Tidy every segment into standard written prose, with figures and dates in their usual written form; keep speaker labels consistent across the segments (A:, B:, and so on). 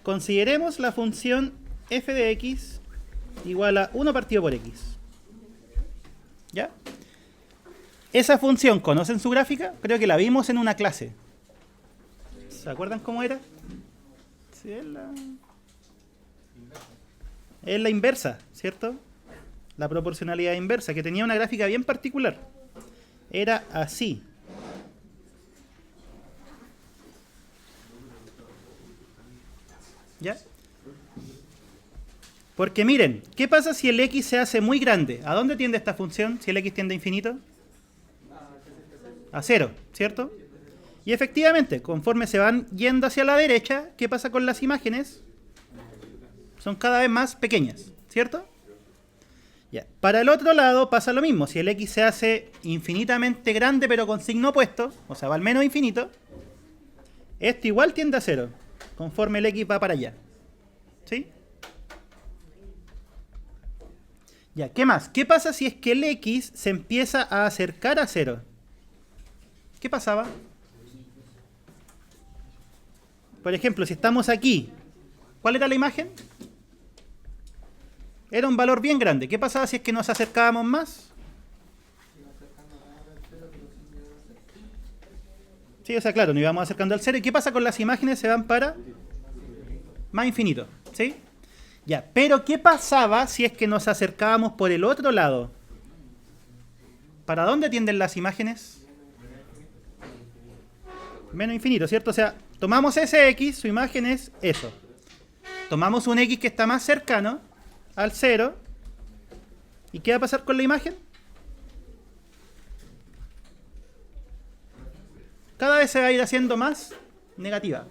A: Consideremos la función f de x igual a 1 partido por x. ¿Ya? Esa función, ¿conocen su gráfica? Creo que la vimos en una clase. ¿Se acuerdan cómo era? Sí, es la inversa, ¿cierto? La proporcionalidad inversa, que tenía una gráfica bien particular. Era así. ¿Ya? Porque miren, ¿qué pasa si el x se hace muy grande? ¿A dónde tiende esta función si el x tiende a infinito? A 0, ¿cierto? Y efectivamente, conforme se van yendo hacia la derecha, ¿qué pasa con las imágenes? Son cada vez más pequeñas, ¿cierto? Ya. Para el otro lado pasa lo mismo. Si el x se hace infinitamente grande pero con signo opuesto, o sea, va al menos infinito, esto igual tiende a 0, conforme el x va para allá. ¿Sí? Ya, ¿qué más? ¿Qué pasa si es que el x se empieza a acercar a 0? ¿Qué pasaba? Por ejemplo, si estamos aquí, ¿cuál era la imagen? Era un valor bien grande. ¿Qué pasaba si es que nos acercábamos más? Sí, o sea, claro, nos íbamos acercando al 0. ¿Y qué pasa con las imágenes? Se van para más infinito, ¿sí? Ya, pero ¿qué pasaba si es que nos acercábamos por el otro lado? ¿Para dónde tienden las imágenes? Menos infinito, ¿cierto? O sea, tomamos ese x, su imagen es eso. Tomamos un x que está más cercano al 0. ¿Y qué va a pasar con la imagen? Cada vez se va a ir haciendo más negativa.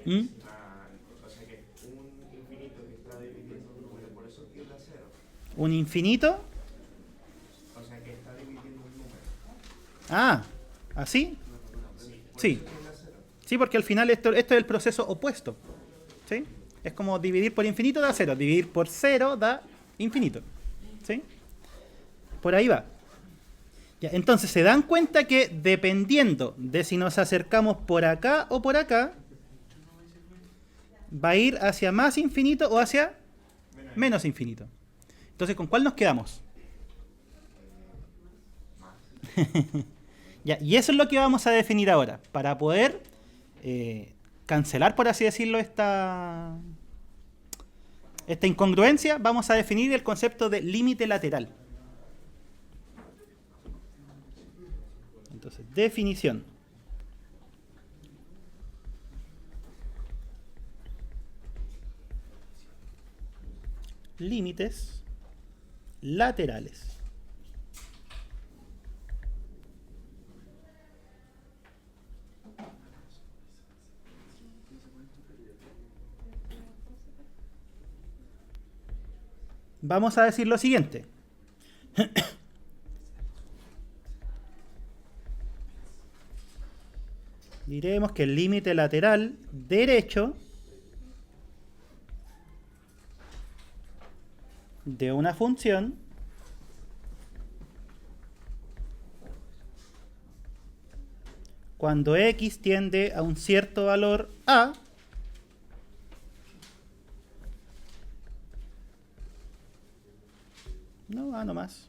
A: ¿Mm? ¿Un infinito? Ah, ¿así? Sí. Sí, porque al final esto es el proceso opuesto. ¿Sí? Es como dividir por infinito da 0. Dividir por 0 da infinito. ¿Sí? Por ahí va. Ya, entonces se dan cuenta que dependiendo de si nos acercamos por acá o por acá, va a ir hacia más infinito o hacia menos infinito. Entonces, ¿con cuál nos quedamos? Ya, y eso es lo que vamos a definir ahora, para poder cancelar, por así decirlo, esta incongruencia. Vamos a definir el concepto de límite lateral. Entonces, definición. Límites laterales. Vamos a decir lo siguiente. Diremos que el límite lateral derecho de una función cuando x tiende a un cierto valor a no, a no más.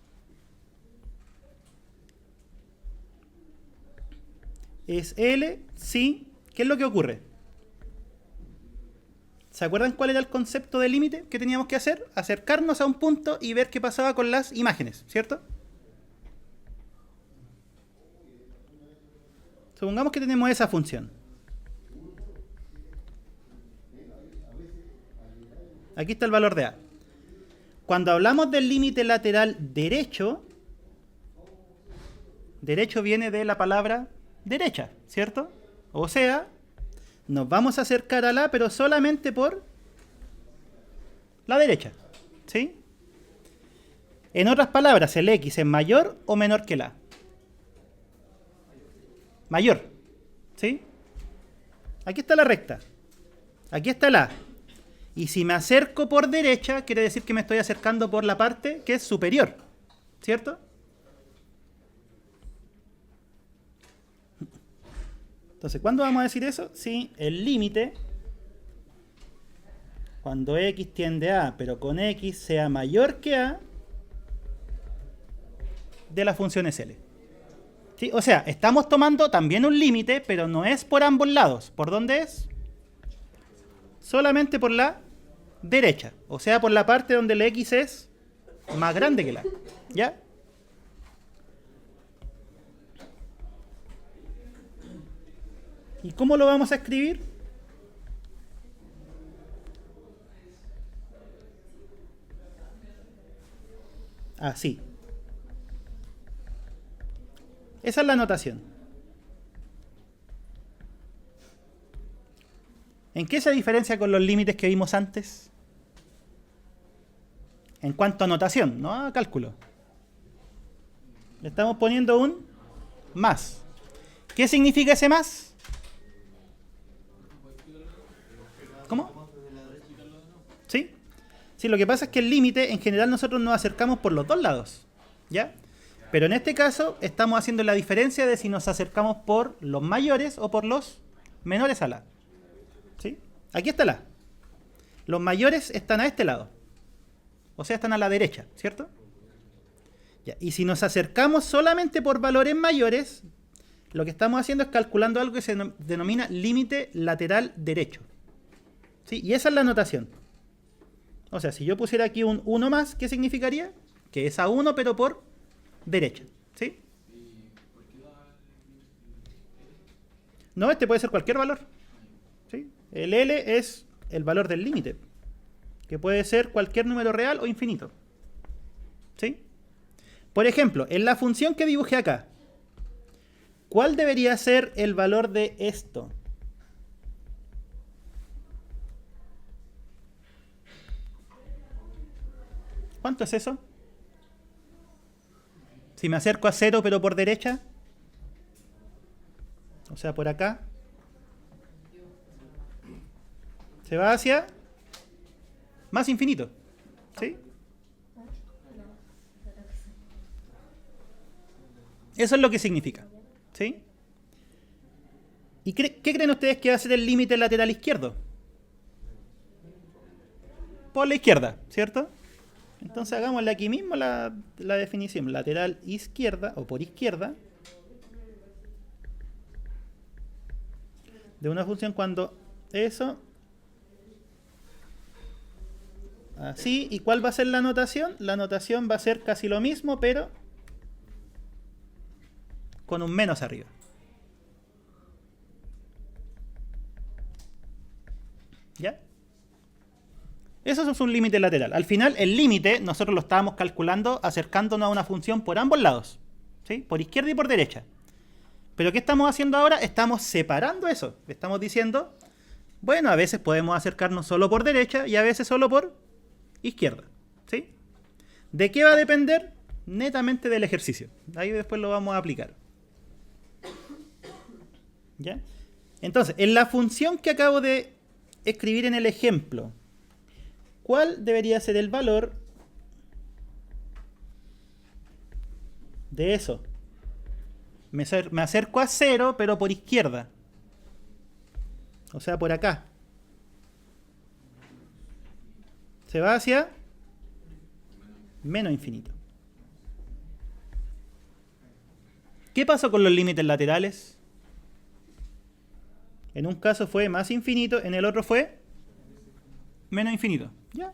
A: Es L si... ¿Qué es lo que ocurre? ¿Se acuerdan cuál era el concepto de límite que teníamos que hacer? Acercarnos a un punto y ver qué pasaba con las imágenes, ¿cierto? Supongamos que tenemos esa función. Aquí está el valor de a. Cuando hablamos del límite lateral derecho, derecho viene de la palabra derecha, ¿cierto? O sea, nos vamos a acercar a la, pero solamente por la derecha, ¿sí? En otras palabras, el x es mayor o menor que la. Mayor, ¿sí? Aquí está la recta. Aquí está la. Y si me acerco por derecha, quiere decir que me estoy acercando por la parte que es superior, ¿cierto? Entonces, ¿cuándo vamos a decir eso? Si el límite, cuando x tiende a A, pero con x sea mayor que A, de la función SL. ¿Sí? O sea, estamos tomando también un límite, pero no es por ambos lados. ¿Por dónde es? Solamente por la derecha. O sea, por la parte donde el x es más grande que la A. ¿Ya? ¿Y cómo lo vamos a escribir? Así. Esa es la notación. ¿En qué se diferencia con los límites que vimos antes? En cuanto a notación, no a cálculo. Le estamos poniendo un más. ¿Qué significa ese más? ¿Cómo? ¿Sí? Sí, lo que pasa es que el límite, en general, nosotros nos acercamos por los dos lados. ¿Ya? Pero en este caso, estamos haciendo la diferencia de si nos acercamos por los mayores o por los menores a la. ¿Sí? Aquí está la A. Los mayores están a este lado. O sea, están a la derecha, ¿cierto? Ya. Y si nos acercamos solamente por valores mayores, lo que estamos haciendo es calculando algo que se denomina límite lateral derecho. ¿Sí? Y esa es la notación. O sea, si yo pusiera aquí un 1 más, ¿qué significaría? Que es a 1 pero por derecha. ¿Sí? No, este puede ser cualquier valor. ¿Sí? El L es el valor del límite, que puede ser cualquier número real o infinito. ¿Sí? Por ejemplo, en la función que dibujé acá, ¿cuál debería ser el valor de esto? ¿Cuánto es eso? Si me acerco a 0 pero por derecha, o sea, por acá, se va hacia más infinito. ¿Sí? Eso es lo que significa. ¿Sí? ¿Y qué creen ustedes que va a ser el límite lateral izquierdo? Por la izquierda, ¿cierto? Entonces hagámosle aquí mismo la definición. Lateral izquierda, o por izquierda, de una función cuando eso... Así. ¿Y cuál va a ser la notación? La notación va a ser casi lo mismo, pero con un menos arriba. ¿Ya? Eso es un límite lateral. Al final, el límite nosotros lo estábamos calculando acercándonos a una función por ambos lados. ¿Sí? Por izquierda y por derecha. Pero ¿qué estamos haciendo ahora? Estamos separando eso. Estamos diciendo, bueno, a veces podemos acercarnos solo por derecha y a veces solo por izquierda. ¿Sí? ¿De qué va a depender? Netamente del ejercicio. Ahí después lo vamos a aplicar. ¿Ya? Entonces, en la función que acabo de escribir en el ejemplo, ¿cuál debería ser el valor de eso? Me acerco a 0, pero por izquierda. O sea, por acá. Se va hacia menos infinito. ¿Qué pasó con los límites laterales? En un caso fue más infinito, en el otro fue menos infinito. ¿Ya?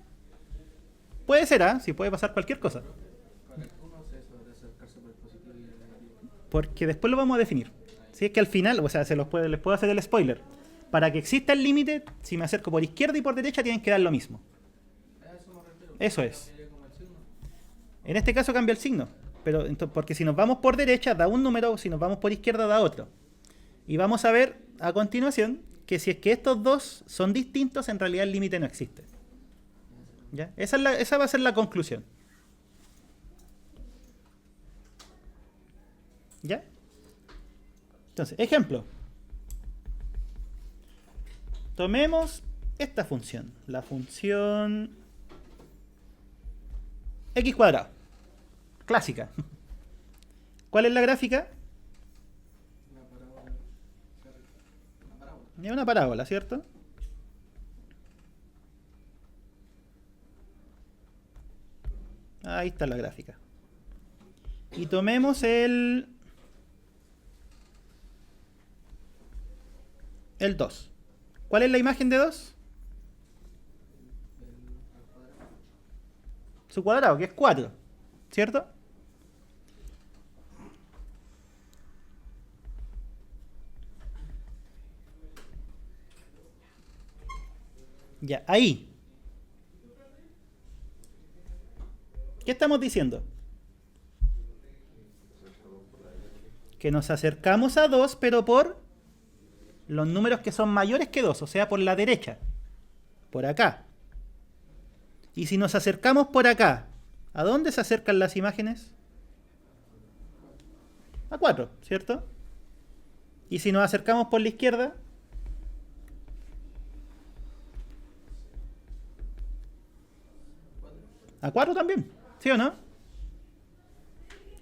A: Puede ser, ¿ah? Sí, puede pasar cualquier cosa. Porque después lo vamos a definir. Si es que al final, o sea, les puedo hacer el spoiler. Para que exista el límite, si me acerco por izquierda y por derecha, tienen que dar lo mismo. Eso es. En este caso cambia el signo. Pero, porque si nos vamos por derecha, da un número, si nos vamos por izquierda, da otro. Y vamos a ver a continuación que si es que estos dos son distintos, en realidad el límite no existe. ¿Ya? Esa va a ser la conclusión. ¿Ya? Entonces, ejemplo. Tomemos esta función. La función x cuadrado. Clásica. ¿Cuál es la gráfica? Es una parábola, ¿cierto? Ahí está la gráfica. Y tomemos el 2. ¿Cuál es la imagen de 2? Su cuadrado, que es 4, ¿cierto? Ya, ahí. ¿Qué estamos diciendo? Que nos acercamos a 2, pero por los números que son mayores que 2, o sea, por la derecha. Por acá. Y si nos acercamos por acá, ¿a dónde se acercan las imágenes? A 4, ¿cierto? Y si nos acercamos por la izquierda, a 4 también, ¿sí o no?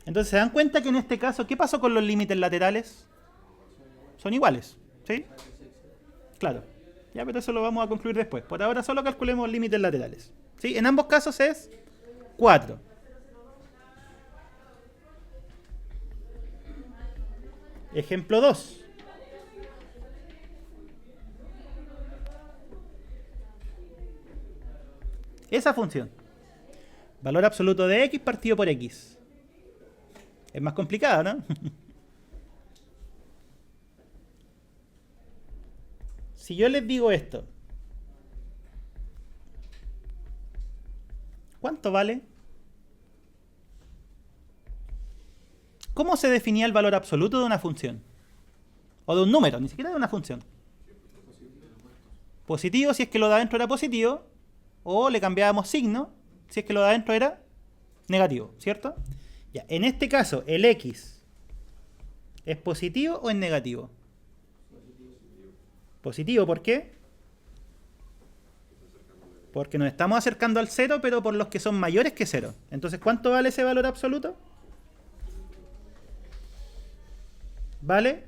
A: Entonces, ¿se dan cuenta que en este caso, qué pasó con los límites laterales? Son iguales, ¿sí? Claro. Ya, pero eso lo vamos a concluir después. Por ahora solo calculemos límites laterales. ¿Sí? En ambos casos es 4. Ejemplo 2. Esa función. Valor absoluto de x partido por x. Es más complicado, ¿no? Si yo les digo esto, ¿cuánto vale? ¿Cómo se definía el valor absoluto de una función? O de un número, ni siquiera de una función. Positivo si es que lo de adentro era positivo, o le cambiábamos signo si es que lo de adentro era negativo, ¿cierto? Ya, en este caso, ¿el x es positivo o es negativo? Positivo, ¿por qué? Porque nos estamos acercando al 0, pero por los que son mayores que 0. Entonces, ¿cuánto vale ese valor absoluto? Vale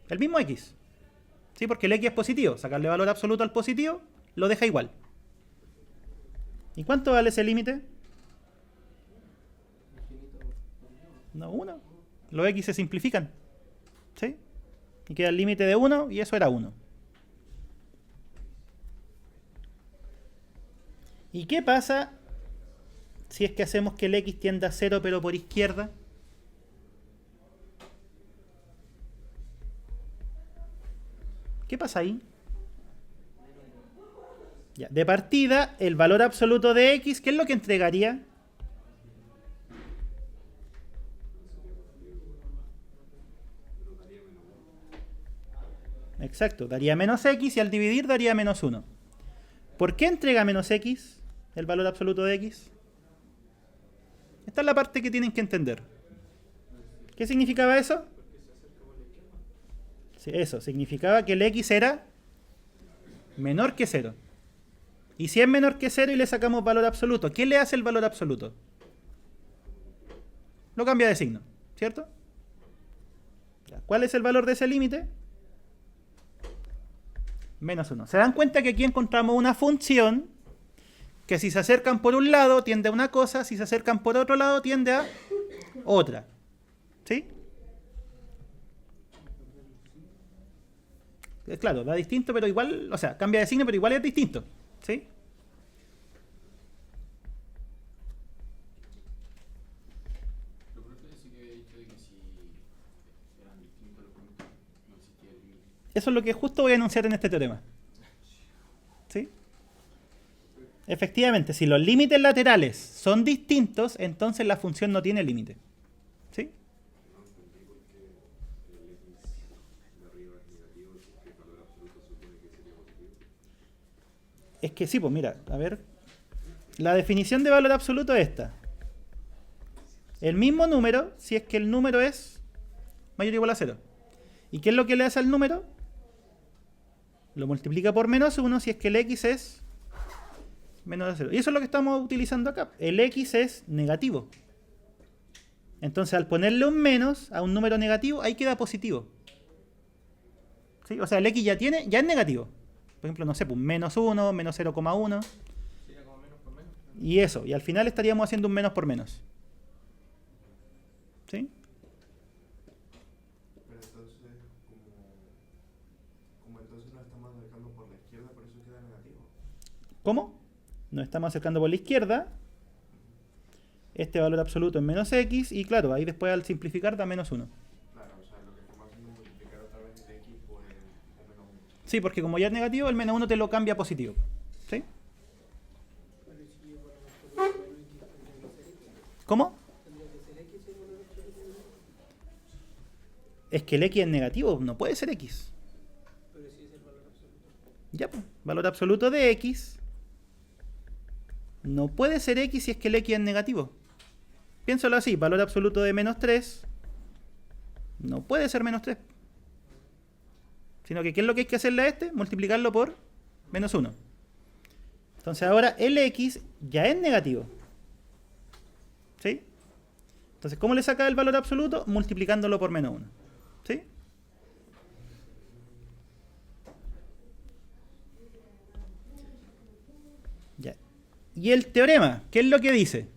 A: el mismo x. ¿Sí? Porque el x es positivo. Sacarle valor absoluto al positivo lo deja igual. ¿Y cuánto vale ese límite? No, 1. Los x se simplifican. ¿Sí? Y queda el límite de 1 y eso era 1. ¿Y qué pasa si es que hacemos que el x tienda a 0 pero por izquierda? ¿Qué pasa ahí? Ya, de partida, el valor absoluto de x, ¿qué es lo que entregaría? Exacto, daría menos x y al dividir daría menos 1. ¿Por qué entrega menos x, el valor absoluto de x? Esta es la parte que tienen que entender. ¿Qué significaba eso? Sí, eso, significaba que el x era menor que 0. Y si es menor que 0 y le sacamos valor absoluto, ¿qué le hace el valor absoluto? Lo cambia de signo, ¿cierto? ¿Cuál es el valor de ese límite? Menos 1. ¿Se dan cuenta que aquí encontramos una función que si se acercan por un lado tiende a una cosa, si se acercan por otro lado tiende a otra? ¿Sí? Claro, da distinto, pero igual, o sea, cambia de signo, pero igual es distinto. ¿Sí? Eso es lo que justo voy a enunciar en este teorema. ¿Sí? Efectivamente, si los límites laterales son distintos, entonces la función no tiene límite. ¿Sí? Es que sí, pues mira, a ver. La definición de valor absoluto es esta. El mismo número, si es que el número es mayor o igual a 0. ¿Y qué es lo que le hace al número? Lo multiplica por menos 1 si es que el x es menos de 0. Y eso es lo que estamos utilizando acá. El x es negativo. Entonces, al ponerle un menos a un número negativo, ahí queda positivo. ¿Sí? O sea, el x ya es negativo. Por ejemplo, no sé, pues menos 1, menos 0,1.
B: Sería como menos por menos.
A: Y eso. Y al final estaríamos haciendo un menos por menos. ¿Sí?
C: Pero entonces, como entonces nos estamos acercando por la izquierda, por eso queda negativo.
A: ¿Cómo? Nos estamos acercando por la izquierda. Este valor absoluto es menos x. Y claro, ahí después al simplificar da menos 1.
C: Claro, o sea, lo que estamos haciendo es multiplicar otra vez el x por el menos 1.
A: Sí, porque como ya es negativo, el menos 1 te lo cambia a positivo. ¿Sí?
B: Pero ¿y si el valor absoluto menos x tendría que ser x?
A: ¿Cómo?
B: Tendría que ser x el valor absoluto menos x.
A: Es que el x es negativo, no puede ser x.
B: Pero si es el valor absoluto.
A: Ya, pues, valor absoluto de x no puede ser x si es que el x es negativo. Piénsalo así, valor absoluto de menos 3 no puede ser menos 3. Sino que ¿qué es lo que hay que hacerle a este? Multiplicarlo por menos 1. Entonces ahora el x ya es negativo. ¿Sí? Entonces, ¿cómo le saca el valor absoluto? Multiplicándolo por menos 1. ¿Sí? Ya. Y el teorema, ¿qué es lo que dice?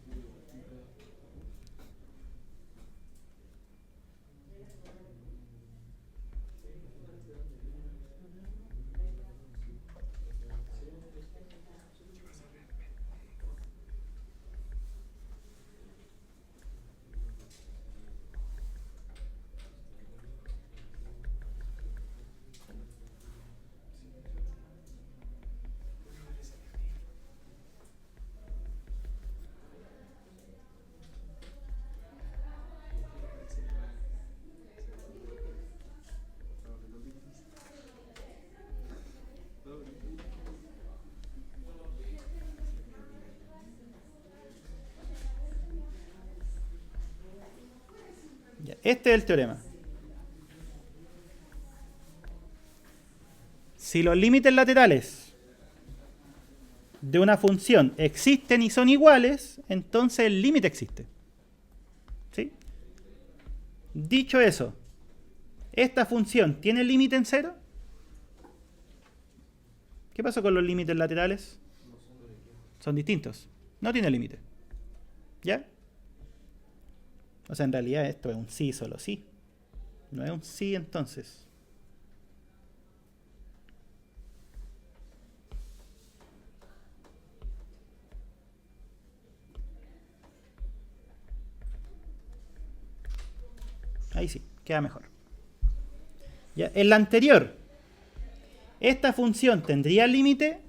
A: Ya, este es el teorema. Si los límites laterales de una función existen y son iguales, entonces el límite existe. ¿Sí? Dicho eso, ¿esta función tiene límite en cero? ¿Qué pasó con los límites laterales? Son distintos. No tiene límite. ¿Ya? O sea, en realidad esto es un sí, solo sí. No es un sí entonces. Ahí sí, queda mejor. Ya, en la anterior, ¿esta función tendría límite?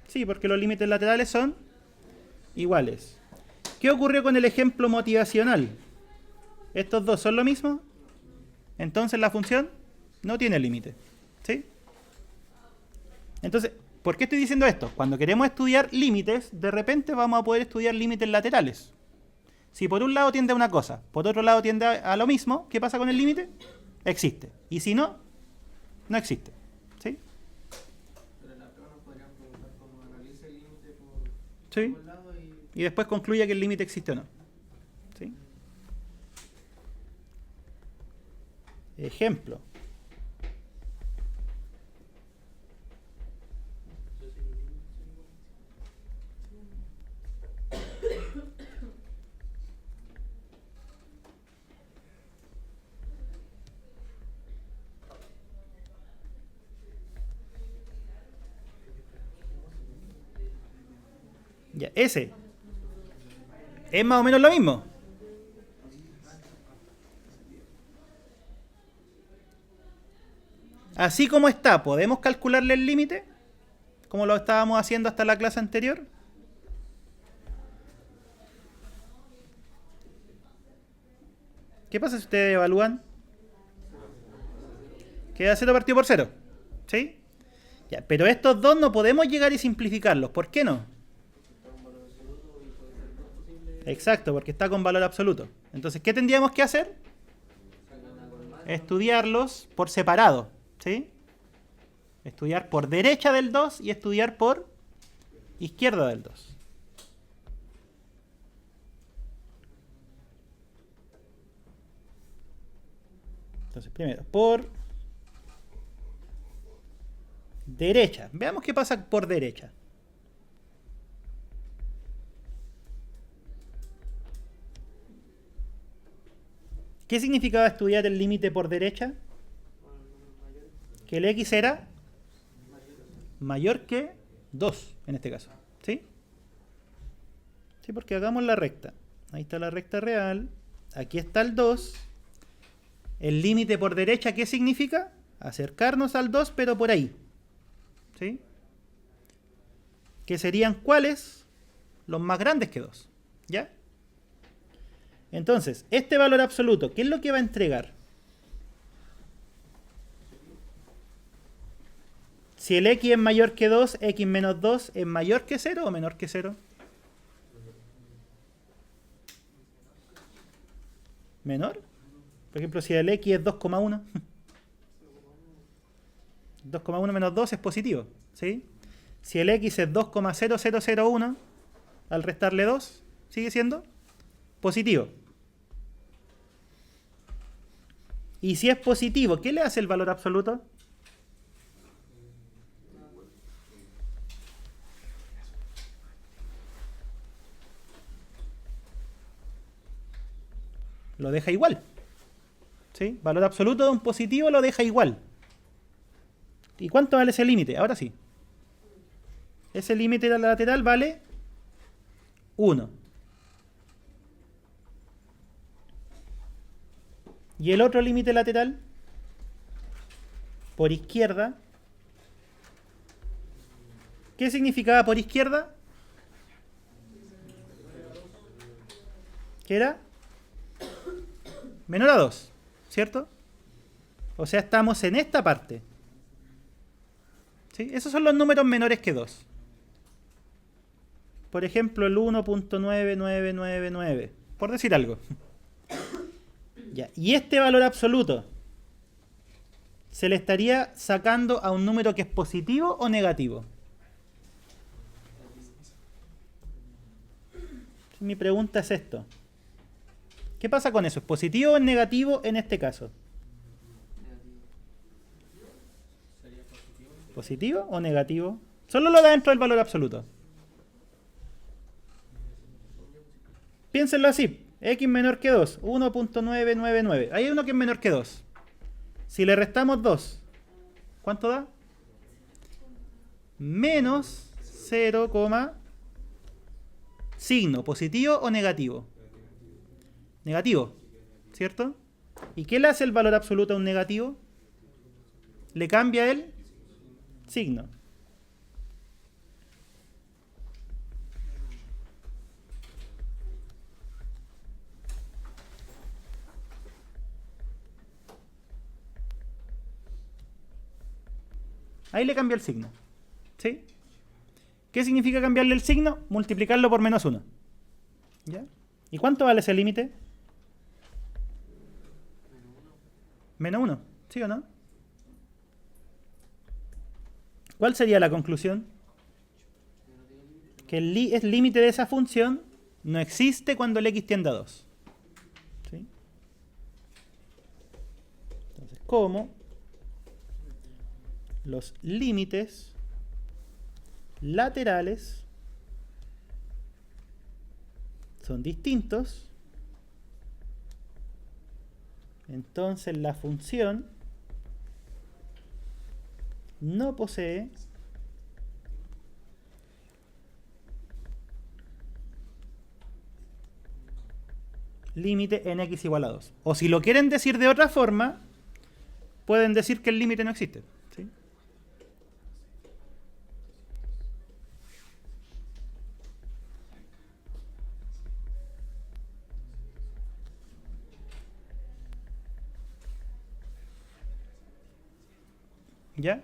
A: Sí, porque los límites laterales son iguales. ¿Qué ocurrió con el ejemplo motivacional? ¿Estos dos son lo mismo? Entonces la función no tiene límite. ¿Sí? Entonces, ¿por qué estoy diciendo esto? Cuando queremos estudiar límites, de repente vamos a poder estudiar límites laterales. Si por un lado tiende a una cosa, por otro lado tiende a lo mismo, ¿qué pasa con el límite? Existe. Y si no, no existe. ¿Sí?
B: Pero en la prueba nos podrían preguntar cómo analiza el límite por
A: Sí.
B: ambos lados y
A: Y después concluye que el límite existe o no. ¿Sí? Ejemplo. Ya, ese es más o menos lo mismo. Así como está, ¿podemos calcularle el límite? Como lo estábamos haciendo hasta la clase anterior. ¿Qué pasa si ustedes evalúan? Queda 0 partido por 0. ¿Sí? Ya, pero estos dos no podemos llegar y simplificarlos. ¿Por qué no?
B: está un valor absoluto y puede ser dos posibles.
A: Exacto, porque está con valor absoluto. Entonces, ¿qué tendríamos que hacer?
B: Sacar una con más.
A: Estudiarlos por separado. ¿Sí? Estudiar por derecha del 2 y estudiar por izquierda del 2. Entonces, primero, por derecha. Veamos qué pasa por derecha. ¿Qué significaba estudiar el límite por derecha? Que el x era mayor que 2, en este caso. ¿Sí? Sí, porque hagamos la recta. Ahí está la recta real. Aquí está el 2. El límite por derecha, ¿qué significa? Acercarnos al 2, pero por ahí. ¿Sí? ¿Qué serían cuáles? Los más grandes que 2. ¿Ya? Entonces, este valor absoluto, ¿qué es lo que va a entregar? Si el x es mayor que 2, x menos 2 es mayor que 0 o menor que 0. ¿Menor? Por ejemplo, si el x es 2,1. 2,1 menos 2 es positivo. ¿Sí? Si el x es 2,0001, al restarle 2, sigue siendo positivo. Y si es positivo, ¿qué le hace el valor absoluto? Lo deja igual. ¿Sí? Valor absoluto de un positivo lo deja igual. ¿Y cuánto vale ese límite? Ahora sí. Ese límite lateral vale 1. Y el otro límite lateral, por izquierda. ¿Qué significaba por izquierda? ¿Qué era? Menor a 2, ¿cierto? O sea, estamos en esta parte. ¿Sí? Esos son los números menores que 2. Por ejemplo, el 1.9999, por decir algo. Ya. Y este valor absoluto, ¿se le estaría sacando a un número que es positivo o negativo? Mi pregunta es esto. ¿Qué pasa con eso? ¿Es positivo o negativo en este caso? ¿Positivo o negativo? Solo lo da dentro del valor absoluto. Piénsenlo así. X menor que 2, 1.999. Ahí hay uno que es menor que 2. Si le restamos 2, ¿cuánto da? Menos 0, signo, ¿positivo o negativo? Negativo, ¿cierto? ¿Y qué le hace el valor absoluto a un negativo? Le cambia el signo. Ahí le cambia el signo. ¿Sí? ¿Qué significa cambiarle el signo? Multiplicarlo por menos 1. ¿Ya? ¿Y cuánto vale ese límite? Menos 1. ¿Sí o no? ¿Cuál sería la conclusión? Que el límite de esa función no existe cuando el x tiende a 2. ¿Sí? Entonces, ¿cómo? Los límites laterales son distintos, entonces la función no posee límite en x igual a 2. O si lo quieren decir de otra forma, pueden decir que el límite no existe. ¿Sí? ¿Ya?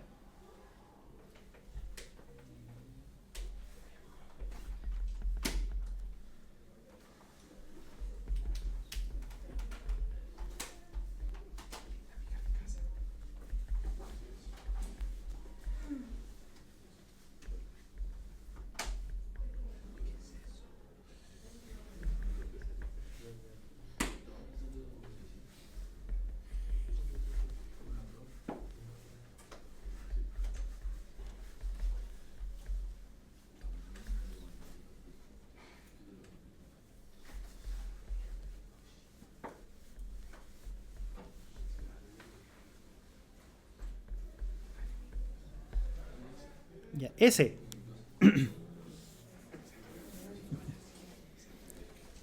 A: Ya, S.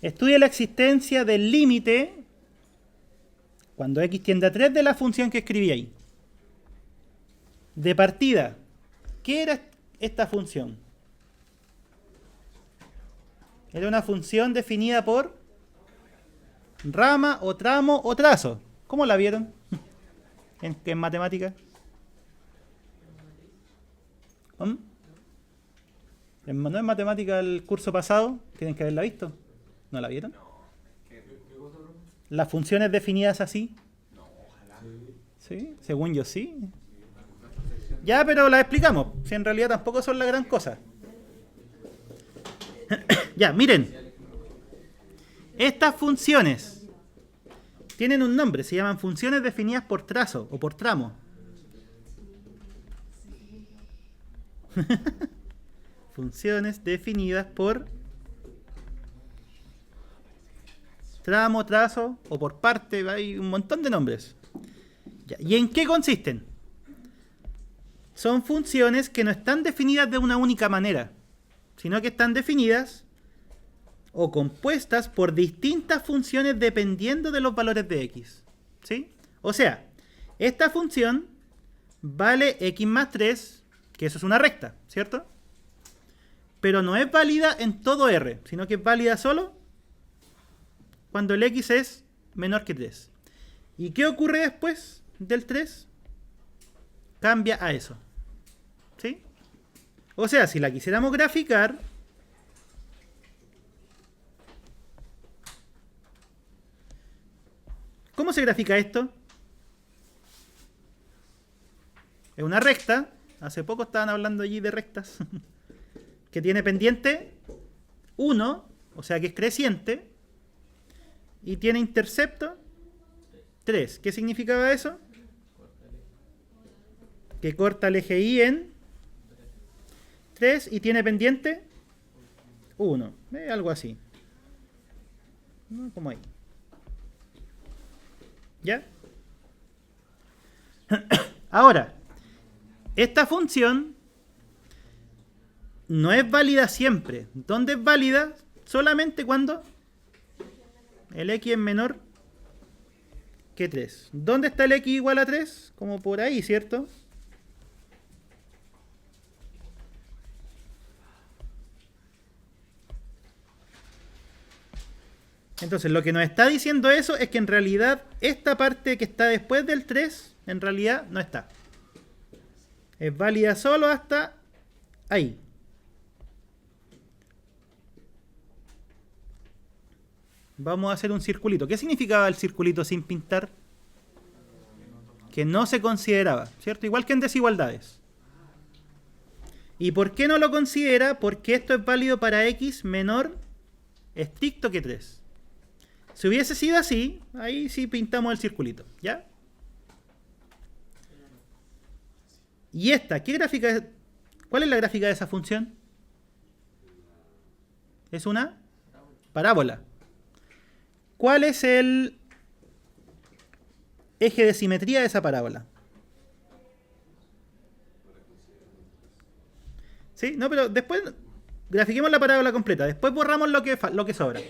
A: Estudia la existencia del límite cuando x tiende a 3 de la función que escribí ahí. De partida, ¿qué era esta función? Era una función definida por rama o tramo o trazo. ¿Cómo la vieron en matemáticas? ¿No es matemática el curso pasado? Tienen que haberla visto. ¿No la vieron? ¿Las funciones definidas así? ¿Sí? Según yo sí. Ya, pero las explicamos. Si en realidad tampoco son la gran cosa. Ya, miren. Estas funciones tienen un nombre. Se llaman funciones definidas por trazo o por tramo. Funciones definidas por tramo, trazo o por parte. Hay un montón de nombres. Ya, ¿y en qué consisten? Son funciones que no están definidas de una única manera, sino que están definidas o compuestas por distintas funciones dependiendo de los valores de x. ¿Sí? O sea, esta función vale x más 3, que eso es una recta, ¿cierto? Pero no es válida en todo R, sino que es válida solo cuando el x es menor que 3. ¿Y qué ocurre después del 3? Cambia a eso. ¿Sí? O sea, si la quisiéramos graficar, ¿cómo se grafica esto? Es una recta. Hace poco estaban hablando allí de rectas. Que tiene pendiente 1, o sea que es creciente, y tiene intercepto 3. ¿Qué significaba eso? Que corta el eje Y en 3 y tiene pendiente 1. Algo así. ¿No? Como ahí. ¿Ya? Ahora, esta función no es válida siempre. ¿Dónde es válida? Solamente cuando el x es menor que 3. ¿Dónde está el x igual a 3? Como por ahí, ¿cierto? Entonces, lo que nos está diciendo eso es que en realidad esta parte que está después del 3, en realidad no está. Es válida solo hasta ahí. Vamos a hacer un circulito. ¿Qué significaba el circulito sin pintar? Que no se consideraba, ¿cierto? Igual que en desigualdades. ¿Y por qué no lo considera? Porque esto es válido para x menor estricto que 3. Si hubiese sido así, ahí sí pintamos el circulito, ¿ya? ¿Y esta? ¿Qué gráfica es? ¿Cuál es la gráfica de esa función? Es una parábola. ¿Cuál es el eje de simetría de esa parábola? ¿Sí? No, pero después grafiquemos la parábola completa. Después borramos lo que sobra.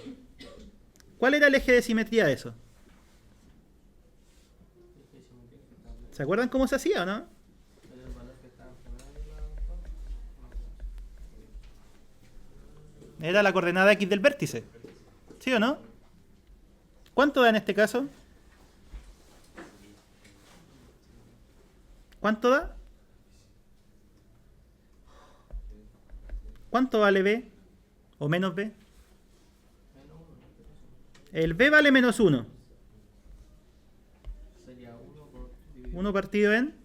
A: ¿Cuál era el eje de simetría de eso? ¿Se acuerdan cómo se hacía o no? Era la coordenada x del vértice. ¿Sí o no? ¿Cuánto da en este caso? ¿Cuánto da? ¿Cuánto vale b? ¿O menos b? El b vale menos 1.
B: Sería 1
A: 1 partido en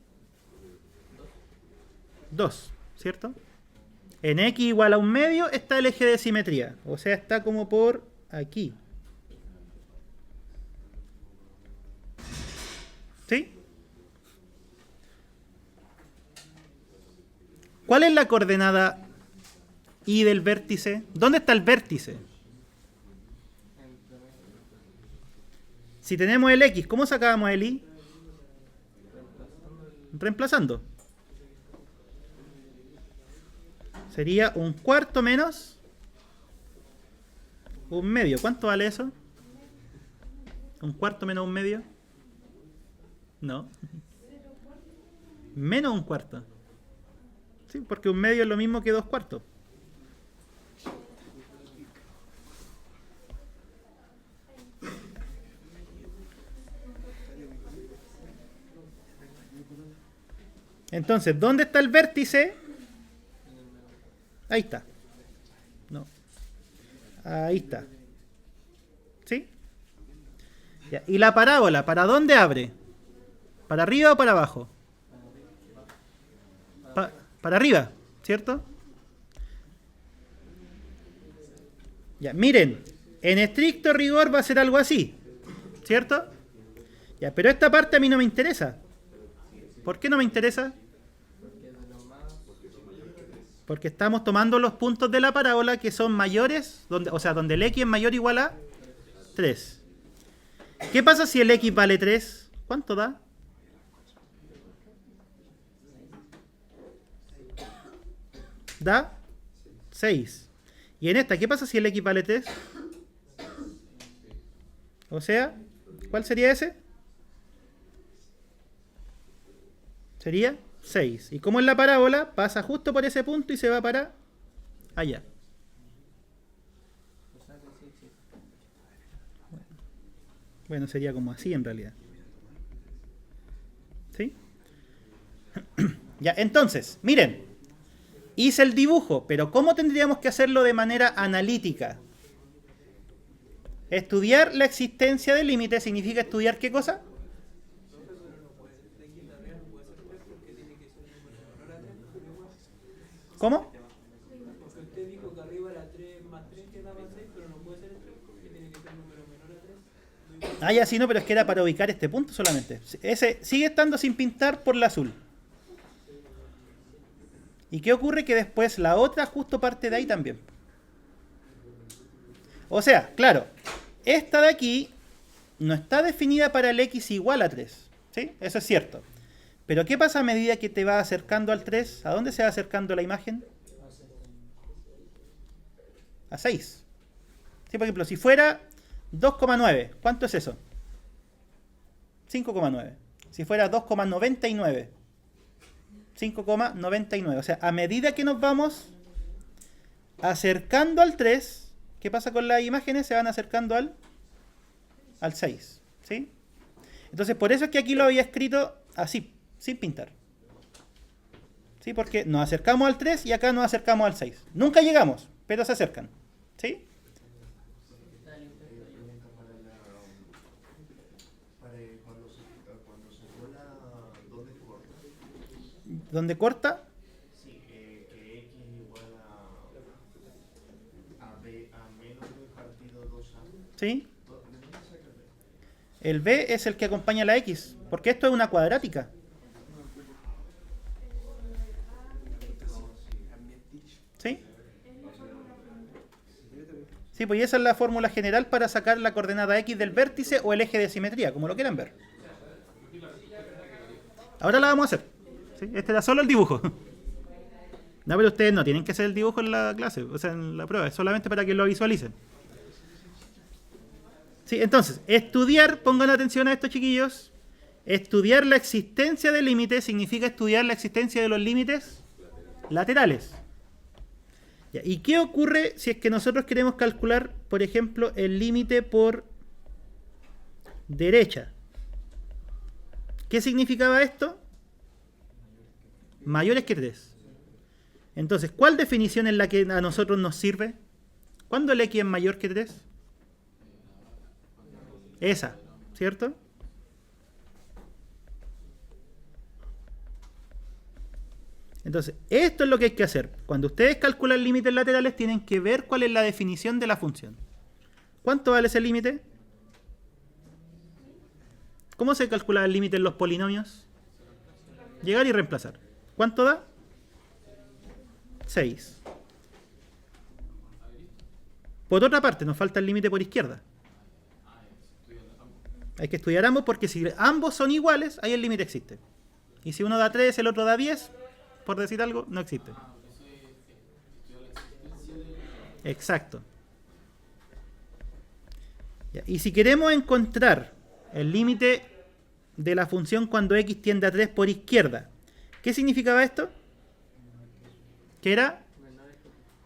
A: 2, ¿cierto? En x igual a un medio está el eje de simetría. O sea, está como por aquí. ¿Sí? ¿Cuál es la coordenada y del vértice? ¿Dónde está el vértice? Si tenemos el x, ¿cómo sacábamos el y? Reemplazando. Sería un cuarto menos un medio. ¿Cuánto vale eso? ¿Un cuarto menos un medio? No. Menos un cuarto. Sí, porque un medio es lo mismo que 2/4. Entonces, ¿dónde está el vértice? Ahí está. No. Ahí está. ¿Sí? Ya. ¿Y la parábola? ¿Para dónde abre? ¿Para arriba o para abajo? Para arriba, ¿cierto? Ya, miren. En estricto rigor va a ser algo así, ¿cierto? Ya, pero esta parte a mí no me interesa. ¿Por qué no me interesa? Porque estamos tomando los puntos de la parábola que son mayores, o sea, donde el x es mayor o igual a 3. ¿Qué pasa si el x vale 3? ¿Cuánto da? Da 6. Y en esta, ¿qué pasa si el x vale 3? O sea, ¿cuál sería ese? Sería 6. Y como en la parábola, pasa justo por ese punto y se va para allá. Bueno, sería como así en realidad. ¿Sí? Ya, entonces, miren. Hice el dibujo, pero ¿cómo tendríamos que hacerlo de manera analítica? Estudiar la existencia del límite significa estudiar ¿qué cosa? ¿Cómo?
B: Porque usted dijo que arriba era 3 más 3 que daba 6, pero no puede ser el 3 porque tiene que ser número menor a 3.
A: Ah, ya sí, no, pero es que era para ubicar este punto solamente. Ese sigue estando sin pintar por la azul. ¿Y qué ocurre? Que después la otra justo parte de ahí también. O sea, claro, esta de aquí no está definida para el x igual a 3. ¿Sí? Eso es cierto. Pero ¿qué pasa a medida que te vas acercando al 3? ¿A dónde se va acercando la imagen? A 6. ¿Sí? Por ejemplo, si fuera 2,9, ¿cuánto es eso? 5,9. Si fuera 2,99, 5,99. O sea, a medida que nos vamos acercando al 3, ¿qué pasa con las imágenes? Se van acercando al 6. ¿Sí? Entonces, por eso es que aquí lo había escrito así, sin pintar. ¿Sí? Porque nos acercamos al 3 y acá nos acercamos al 6. Nunca llegamos, pero se acercan. ¿Sí? ¿Dónde corta?
C: Sí, que x es igual a b a menos b partido 2a.
A: ¿Sí?
C: ¿De dónde saca el b?
A: El b es el que acompaña a la x, porque esto es una cuadrática. ¿Sí? Sí, pues esa es la fórmula general para sacar la coordenada x del vértice o el eje de simetría, como lo quieran ver. Ahora la vamos a hacer. ¿Sí? Este era solo el dibujo. No, pero ustedes no tienen que hacer el dibujo en la clase, o sea, en la prueba, es solamente para que lo visualicen. Sí, entonces, estudiar, pongan atención a esto, chiquillos. Estudiar la existencia del límite significa estudiar la existencia de los límites laterales. Ya, ¿y qué ocurre si es que nosotros queremos calcular, por ejemplo, el límite por derecha? ¿Qué significaba esto? Mayores que 3. Entonces, ¿cuál definición es la que a nosotros nos sirve? ¿Cuándo el x es mayor que 3? Esa, ¿cierto? Entonces, esto es lo que hay que hacer. Cuando ustedes calculan límites laterales, tienen que ver cuál es la definición de la función. ¿Cuánto vale ese límite? ¿Cómo se calcula el límite en los polinomios? Llegar y reemplazar. ¿Cuánto da? 6. Por otra parte, nos falta el límite por izquierda. Hay que estudiar ambos porque si ambos son iguales, ahí el límite existe. Y si uno da 3, el otro da 10, por decir algo, no existe. Exacto. Ya, y si queremos encontrar el límite de la función cuando x tiende a 3 por izquierda, ¿qué significaba esto? Que era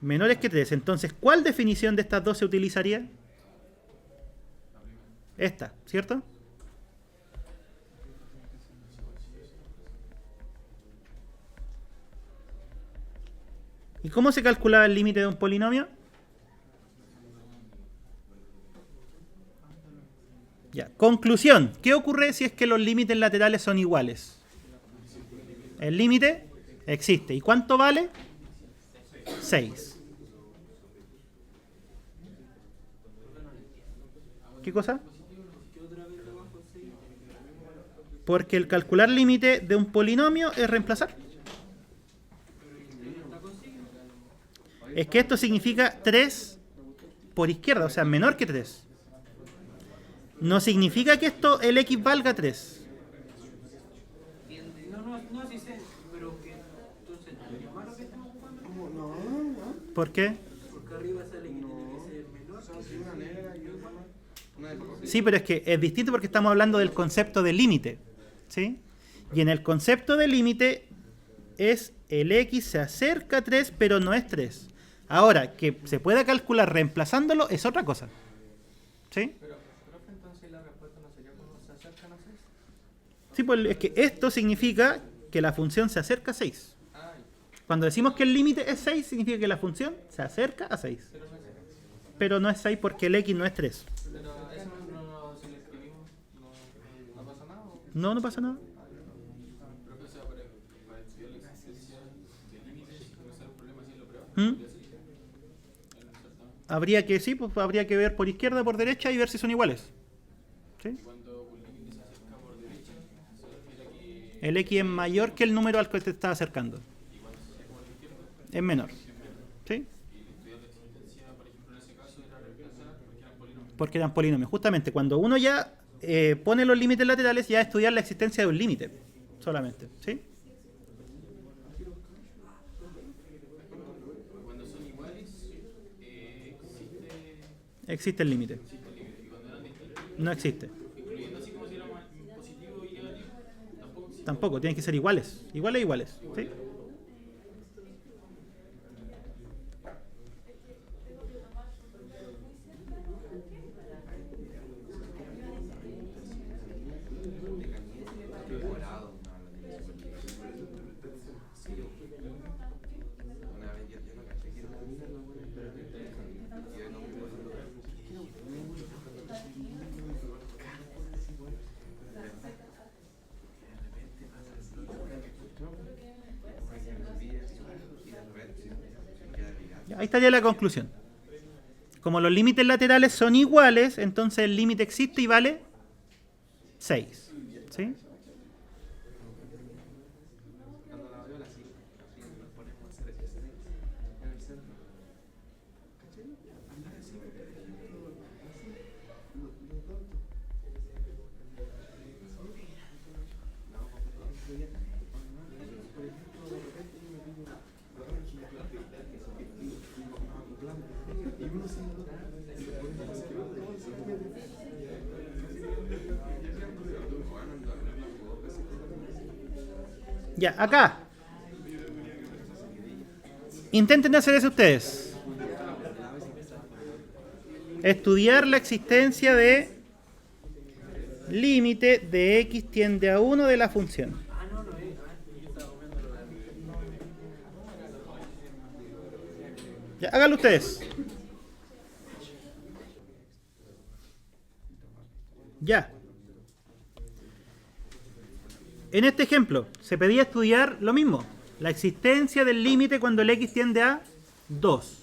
A: menores que 3. Entonces, ¿cuál definición de estas dos se utilizaría? Esta, ¿cierto? ¿Y cómo se calculaba el límite de un polinomio? Ya, conclusión. ¿Qué ocurre si es que los límites laterales son iguales? El límite existe. ¿Y cuánto vale? 6. ¿Qué cosa? Porque el calcular límite de un polinomio es reemplazar. Es que esto significa 3 por izquierda, o sea, menor que 3. No significa que esto, el x valga 3.
B: No, sí sé, pero que entonces ¿es malo que estamos ocupando?
A: ¿Por qué?
B: Porque arriba sale que tiene que ser menor.
A: Sí, pero es que es distinto porque estamos hablando del concepto de límite, ¿sí? Y en el concepto de límite es el x se acerca a 3, pero no es 3. Ahora, que se pueda calcular reemplazándolo es otra cosa, ¿sí?
B: Pero, profe, entonces la respuesta no sería cuando se acercan a 6.
A: Sí, pues es que esto significa que la función se acerca a 6. Cuando decimos que el límite es 6, significa que la función se acerca a 6. Pero no es 6 porque el x no es 3.
B: Pero eso no, si lo escribimos, no pasa nada.
A: No, no pasa nada.
C: Profe, o sea, para estudiar la existencia de límites, no será un problema si lo prueba.
A: ¿Mm? Habría que, sí, pues habría que ver por izquierda, por derecha y ver si son iguales. ¿Sí?
C: Cuando un límite se acerca por derecha, se refiere a que
A: El x es mayor que el número al que te está acercando. Es menor. ¿Sí?
C: estudiar la existencia, por ejemplo, en ese caso era reemplazar porque eran polinomios.
A: Porque eran polinomios. Justamente, cuando uno ya pone los límites laterales, ya estudiar la existencia de un límite. Solamente. ¿Sí?
C: Cuando son iguales,
A: Existe el límite.
C: y cuando eran distintos,
A: No existe.
C: incluyendo así como si era positivo y negativo, tampoco existe.
A: Tampoco, tienen que ser iguales. Iguales, iguales. ¿Sí? Ahí estaría la conclusión. Como los límites laterales son iguales, entonces el límite existe y vale 6. ¿Sí? Ya, acá. Intenten hacer eso ustedes. Estudiar la existencia de límite de x tiende a 1 de la función. Ya, háganlo ustedes. Ya. En este ejemplo, se pedía estudiar lo mismo. La existencia del límite cuando el x tiende a 2.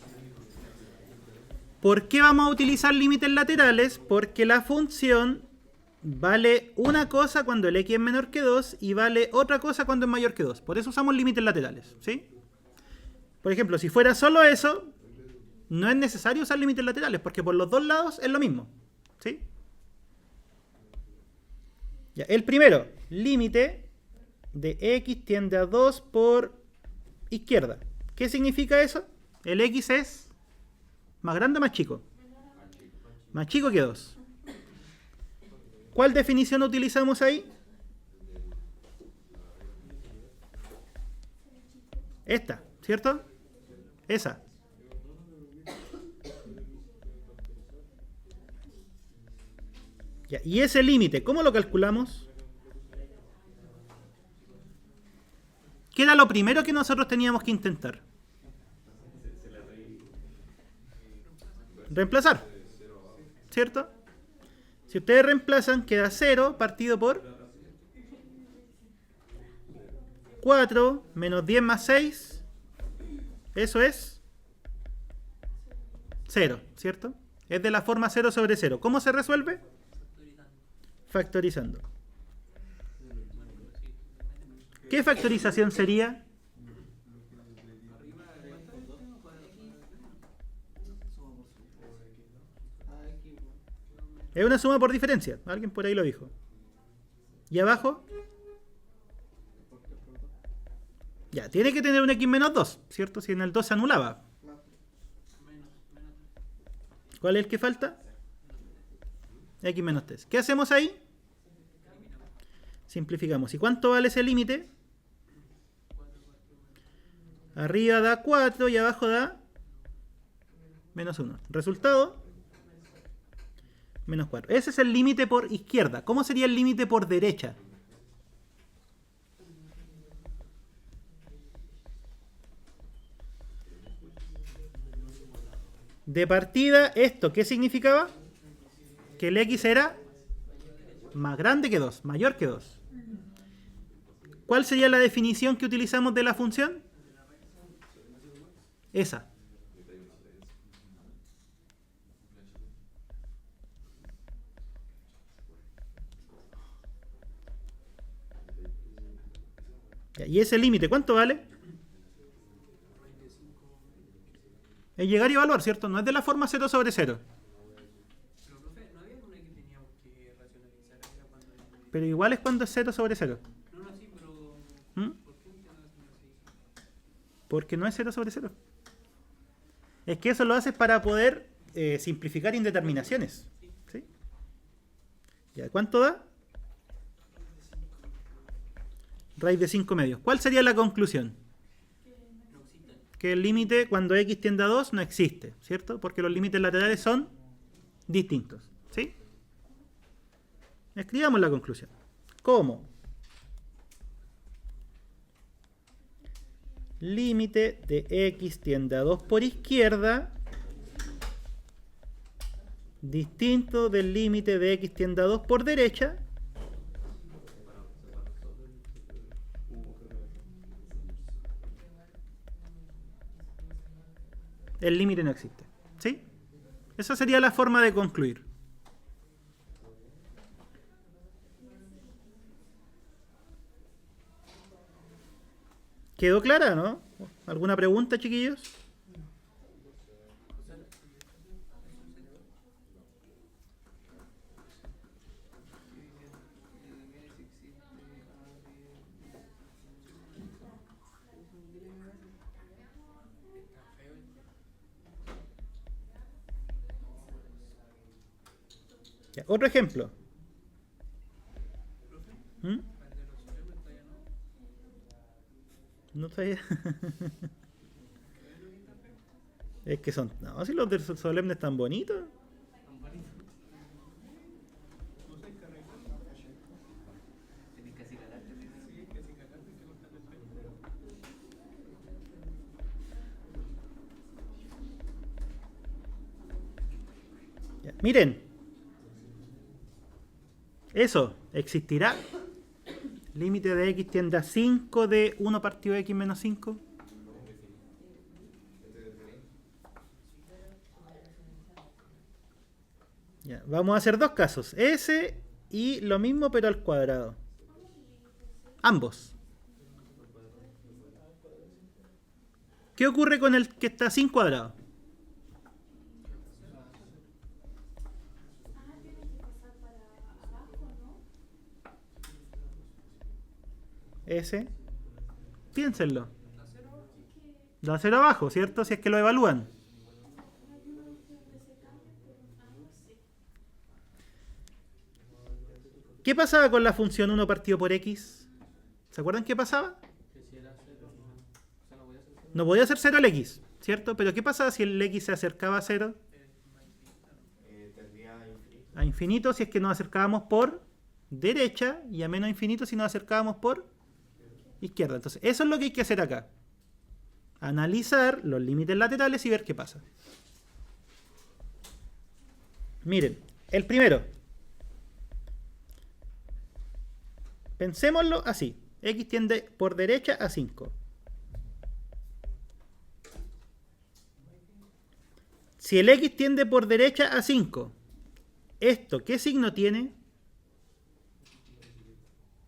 A: ¿Por qué vamos a utilizar límites laterales? Porque la función vale una cosa cuando el x es menor que 2 y vale otra cosa cuando es mayor que 2. Por eso usamos límites laterales, ¿sí? Por ejemplo, si fuera solo eso, no es necesario usar límites laterales, porque por los dos lados es lo mismo, ¿sí? Ya, el primero, límite de x tiende a 2 por izquierda. ¿Qué significa eso? El x es ¿Más grande o más chico? Más chico que 2. ¿Cuál definición utilizamos ahí? Esta, ¿cierto? Esa. Ya, y ese límite, ¿cómo lo calculamos? ¿Qué era lo primero que nosotros teníamos que intentar? Reemplazar, ¿cierto? Si ustedes reemplazan, queda 0 partido por 4 menos 10 más 6. Eso es 0, ¿cierto? Es de la forma 0 sobre 0. ¿Cómo se resuelve? Factorizando. ¿Qué factorización sería? Es una suma por diferencia. Alguien por ahí lo dijo. ¿Y abajo? Ya, tiene que tener un x menos 2, ¿cierto? Si en el 2 se anulaba. ¿Cuál es el que falta? X menos 3. ¿Qué hacemos ahí? Simplificamos. ¿Y cuánto vale ese límite? Arriba da 4 y abajo da menos 1. Resultado, menos 4. Ese es el límite por izquierda. ¿Cómo sería el límite por derecha? De partida, ¿esto qué significaba? Que el x era más grande que 2, mayor que 2. ¿Cuál sería la definición que utilizamos de la función? Esa. ¿Y ese límite cuánto vale? Es llegar y evaluar, ¿cierto? No es de la forma 0 sobre 0.
B: Pero, profe, ¿no había una que teníamos que racionalizar? Era cuando...
A: Pero igual es cuando es 0 sobre 0.
B: No, no, sí, pero...
A: ¿Mm?
B: ¿Por qué no así?
A: Porque no es 0 sobre 0. Es que eso lo haces para poder simplificar indeterminaciones. ¿Sí? ¿Ya cuánto da? Raíz de 5 medios. ¿Cuál sería la conclusión? Que el límite cuando x tiende a 2 no existe, ¿cierto? Porque los límites laterales son distintos. ¿Sí? Escribamos la conclusión. ¿Cómo? Límite de x tiende a 2 por izquierda distinto del límite de x tiende a 2 por derecha el límite no existe. ¿Sí? Esa sería la forma de concluir. ¿Quedó clara, no? ¿Alguna pregunta, chiquillos? Ya, otro ejemplo. ¿Mm? No está ahí. Es que son... No, si los de solemne están bonitos. Ya, miren. Eso, ¿existirá? Límite de x tiende a 5 de 1 partido de x menos 5. Ya, vamos a hacer dos casos. Ese y lo mismo pero al cuadrado. Ambos. ¿Qué ocurre con el que está sin cuadrado? Ese. Piénsenlo. Da 0 abajo, ¿cierto? Si es que lo evalúan. ¿Qué pasaba con la función 1 partido por x? ¿Se acuerdan qué pasaba?
B: Que si era cero, o sea, no voy a hacer cero.
A: No podía ser 0 el x, ¿cierto? Pero ¿qué pasaba si el x se acercaba a 0? A infinito si es que nos acercábamos por derecha y a menos infinito si nos acercábamos por izquierda. Entonces, eso es lo que hay que hacer acá. Analizar los límites laterales y ver qué pasa. Miren, el primero. Pensémoslo así. X tiende por derecha a 5. Si el X tiende por derecha a 5, ¿esto qué signo tiene?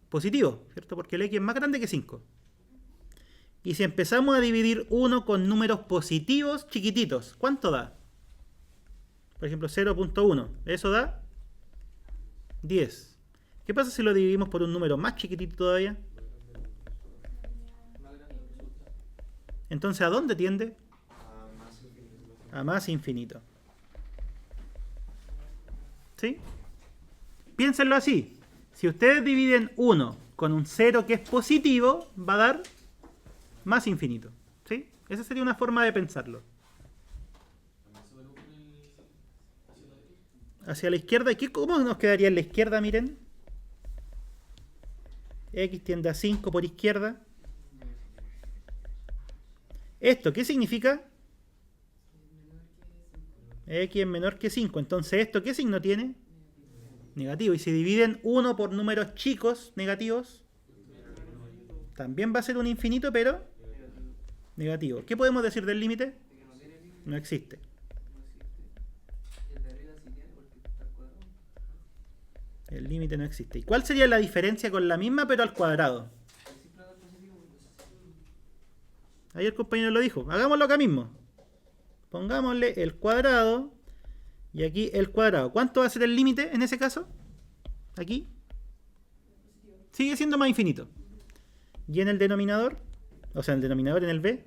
A: Positivo, ¿cierto? Porque el X es más grande que 5. Y si empezamos a dividir 1 con números positivos chiquititos, ¿cuánto da? Por ejemplo, 0.1. Eso da 10. ¿Qué pasa si lo dividimos por un número más chiquitito todavía? Entonces, ¿a dónde tiende? A más infinito. ¿Sí? Piénsenlo así. Si ustedes dividen 1 con un 0 que es positivo, va a dar más infinito. ¿Sí? Esa sería una forma de pensarlo. Hacia la izquierda. ¿Cómo nos quedaría en la izquierda? Miren. X tiende a 5 por izquierda. ¿Esto qué significa? X es menor que 5. Entonces, ¿esto qué signo tiene? Negativo. Y si dividen 1 por números chicos negativos, también va a ser un infinito, pero negativo. ¿Qué podemos decir del límite? No existe. El límite no existe. ¿Y cuál sería la diferencia con la misma, pero al cuadrado? Ahí el compañero lo dijo. Hagámoslo acá mismo. Pongámosle el cuadrado y aquí el cuadrado. ¿Cuánto va a ser el límite en ese caso? Aquí. Sigue siendo más infinito. Y en el denominador, o sea, en el denominador en el b,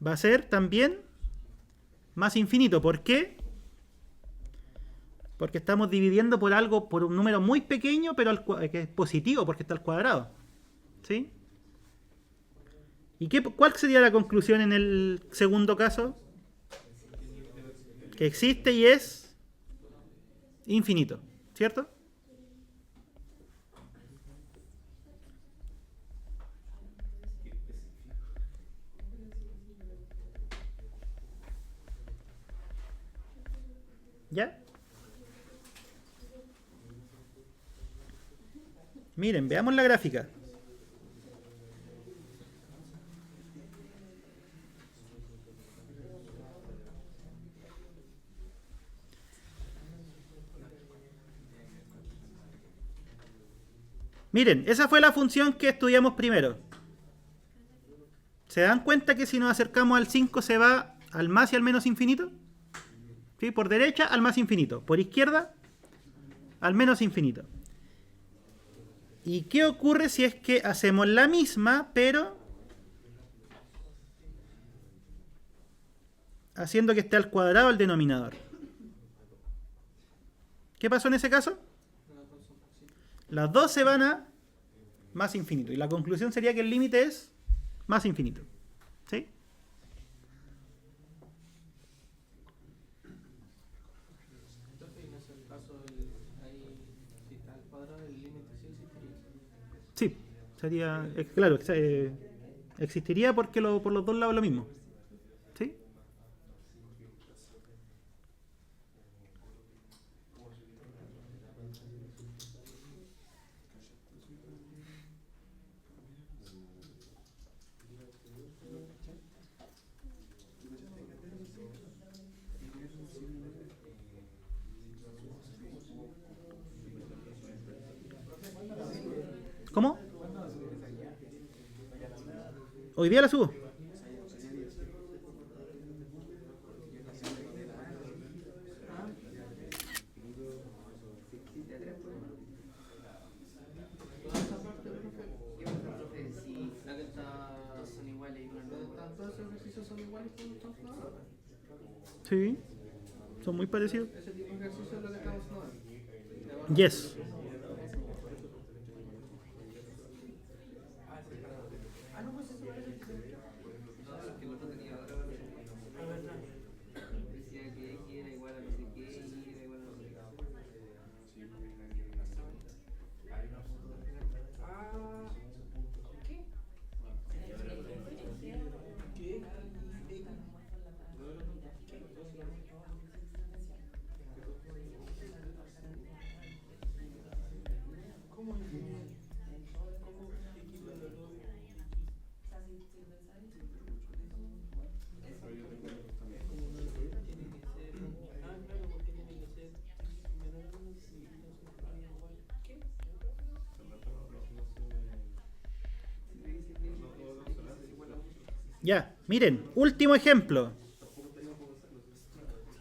A: va a ser también más infinito. ¿Por qué? Porque estamos dividiendo por algo, por un número muy pequeño, pero que es positivo porque está al cuadrado. ¿Sí? ¿Y cuál sería la conclusión en el segundo caso? Que existe y es infinito, ¿cierto? ¿Ya? Miren, veamos la gráfica. Miren, esa fue la función que estudiamos primero. ¿Se dan cuenta que si nos acercamos al 5 se va al más y al menos infinito? ¿Sí? Por derecha al más infinito. Por izquierda al menos infinito. ¿Y qué ocurre si es que hacemos la misma, pero haciendo que esté al cuadrado el denominador? ¿Qué pasó en ese caso? Las dos se van a más infinito. Y la conclusión sería que el límite es más infinito. ¿Sí?
B: Entonces, en ese caso, ahí, si está al cuadrado, el límite sí existiría.
A: Sí, sería, claro, existiría porque por los dos lados lo mismo. ¿Sí? ¿Cómo? Hoy día la subo.
B: La que está son iguales y todos esos ejercicios son iguales por todos lados.
A: Sí, son muy parecidos.
B: Ese tipo de ejercicio es lo que estamos haciendo.
A: Yes.
B: Decía que X era igual a no sé qué, Y era igual a no sé qué. Ah, ¿qué? ¿Qué? ¿Cómo es? ¿Cómo equivale a todo? Tiene que ser. Ah, claro, porque tiene que ser menor a uno si no son igual. ¿Qué?
A: Ya, miren, último ejemplo.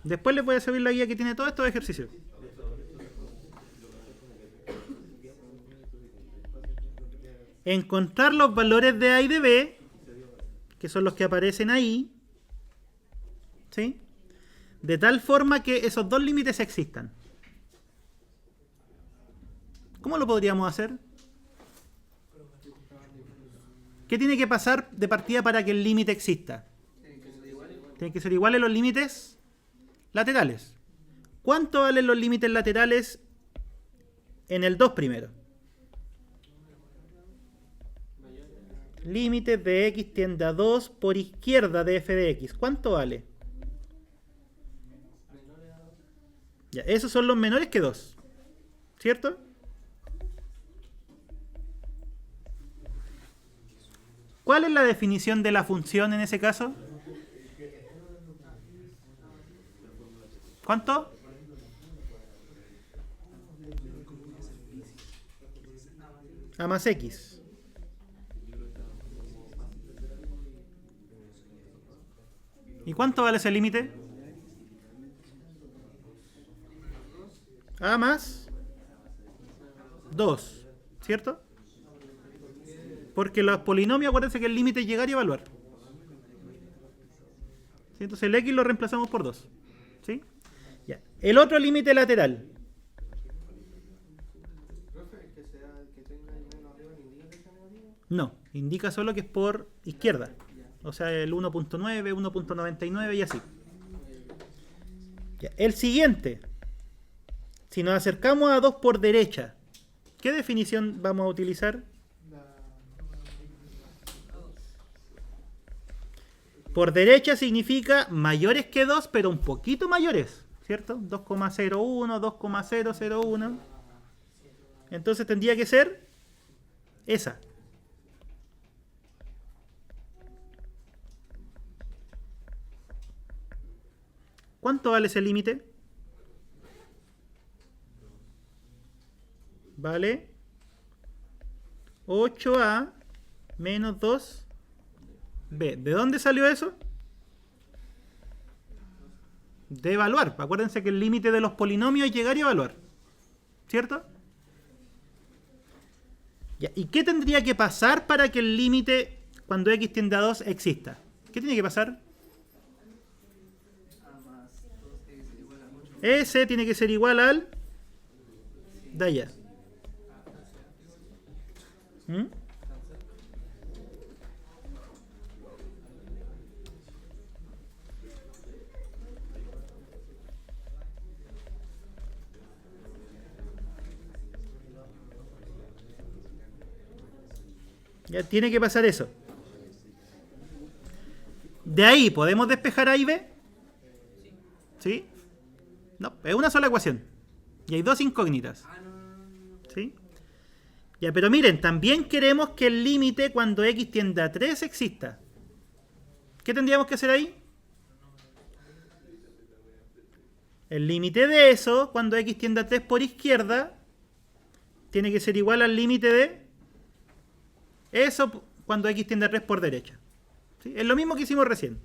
A: Después les voy a subir la guía que tiene todos estos ejercicios. Encontrar los valores de A y de B, que son los que aparecen ahí, ¿sí? De tal forma que esos dos límites existan. ¿Cómo lo podríamos hacer? ¿Qué tiene que pasar de partida para que el límite exista? Tienen que ser iguales los límites laterales. ¿Cuánto valen los límites laterales en el 2 primero? Límites de x tiende a 2 por izquierda de f de x. ¿Cuánto vale? Ya, esos son los menores que 2. ¿Cierto? ¿Cuál es la definición de la función en ese caso? ¿Cuánto? A más x. ¿Y cuánto vale ese límite? A más 2. ¿Cierto? Porque los polinomios, acuérdense que el límite es llegar y evaluar. ¿Sí? Entonces el x lo reemplazamos por 2. ¿Sí? Ya. El otro límite lateral. No, indica solo que es por izquierda. O sea, el 1.9, 1.99 y así. Ya. El siguiente. Si nos acercamos a 2 por derecha, ¿qué definición vamos a utilizar? Por derecha significa mayores que 2, pero un poquito mayores, ¿cierto? 2,01, 2,001. Entonces tendría que ser esa. ¿Cuánto vale ese límite? Vale 8a menos 2b. ¿De dónde salió eso? De evaluar. Acuérdense que el límite de los polinomios es llegar y evaluar. ¿Cierto? Ya. ¿Y qué tendría que pasar para que el límite cuando x tiende a 2 exista? ¿Qué tiene que pasar? S tiene que ser igual al de allá. ¿Mm? Ya tiene que pasar eso. De ahí, ¿podemos despejar A y B? ¿Sí? No, es una sola ecuación. Y hay dos incógnitas. ¿Sí? Ya, pero miren, también queremos que el límite cuando x tiende a 3 exista. ¿Qué tendríamos que hacer ahí? El límite de eso, cuando x tiende a 3 por izquierda, tiene que ser igual al límite de eso cuando x tiende a 3 por derecha. ¿Sí? Es lo mismo que hicimos recién.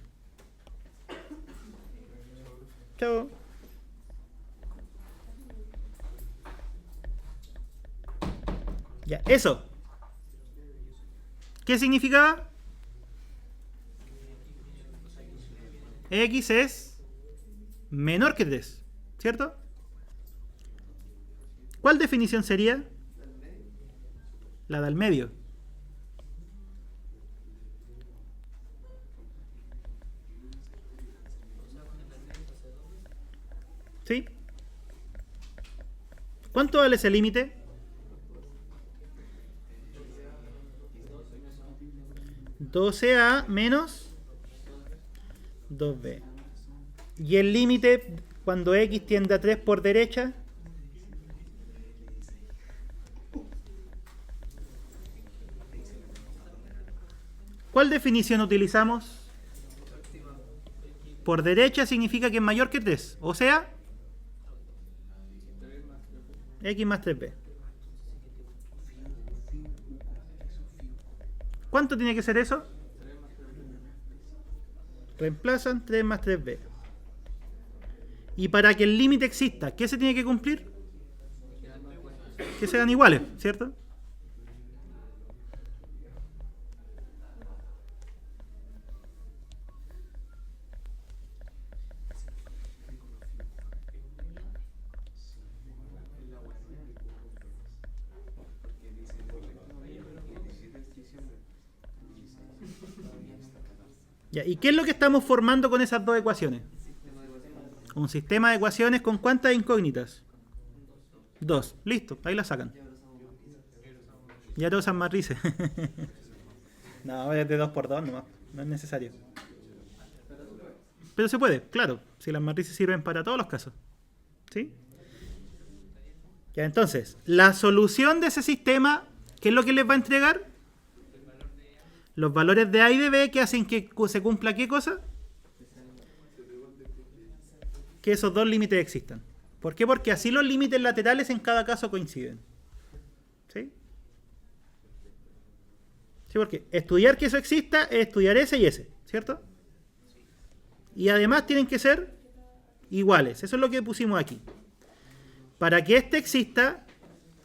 A: Chao. Ya, eso. ¿Qué significaba? X es menor que 3, ¿cierto? ¿Cuál definición sería? La del medio. ¿Sí? ¿Cuánto vale ese límite? 12a menos 2b. ¿Y el límite cuando x tiende a 3 por derecha? ¿Cuál definición utilizamos? Por derecha significa que es mayor que 3. O sea, x más 3b. ¿Cuánto tiene que ser eso? Reemplazan 3 más 3b. Y para que el límite exista, ¿qué se tiene que cumplir? Que sean iguales, ¿cierto? Ya, ¿y qué es lo que estamos formando con esas dos ecuaciones? Un sistema de ecuaciones con ¿cuántas incógnitas? 2. Listo, ahí la sacan. Ya todos usan matrices. No, es de 2 por 2 nomás. No es necesario. Pero se puede, claro. Si las matrices sirven para todos los casos. ¿Sí? Ya, entonces, la solución de ese sistema, ¿qué es lo que les va a entregar? Los valores de A y de B que hacen que se cumpla ¿qué cosa? Que esos dos límites existan. ¿Por qué? Porque así los límites laterales en cada caso coinciden. ¿Sí? Sí, porque estudiar que eso exista es estudiar ese y ese, ¿cierto? Y además tienen que ser iguales. Eso es lo que pusimos aquí. Para que este exista,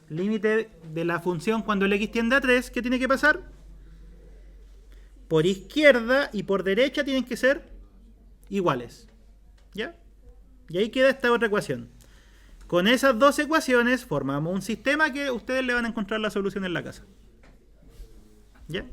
A: límite de la función cuando el x tiende a 3, ¿qué tiene que pasar? Por izquierda y por derecha tienen que ser iguales. ¿Ya? Y ahí queda esta otra ecuación. Con esas dos ecuaciones formamos un sistema que ustedes le van a encontrar la solución en la casa. ¿Ya?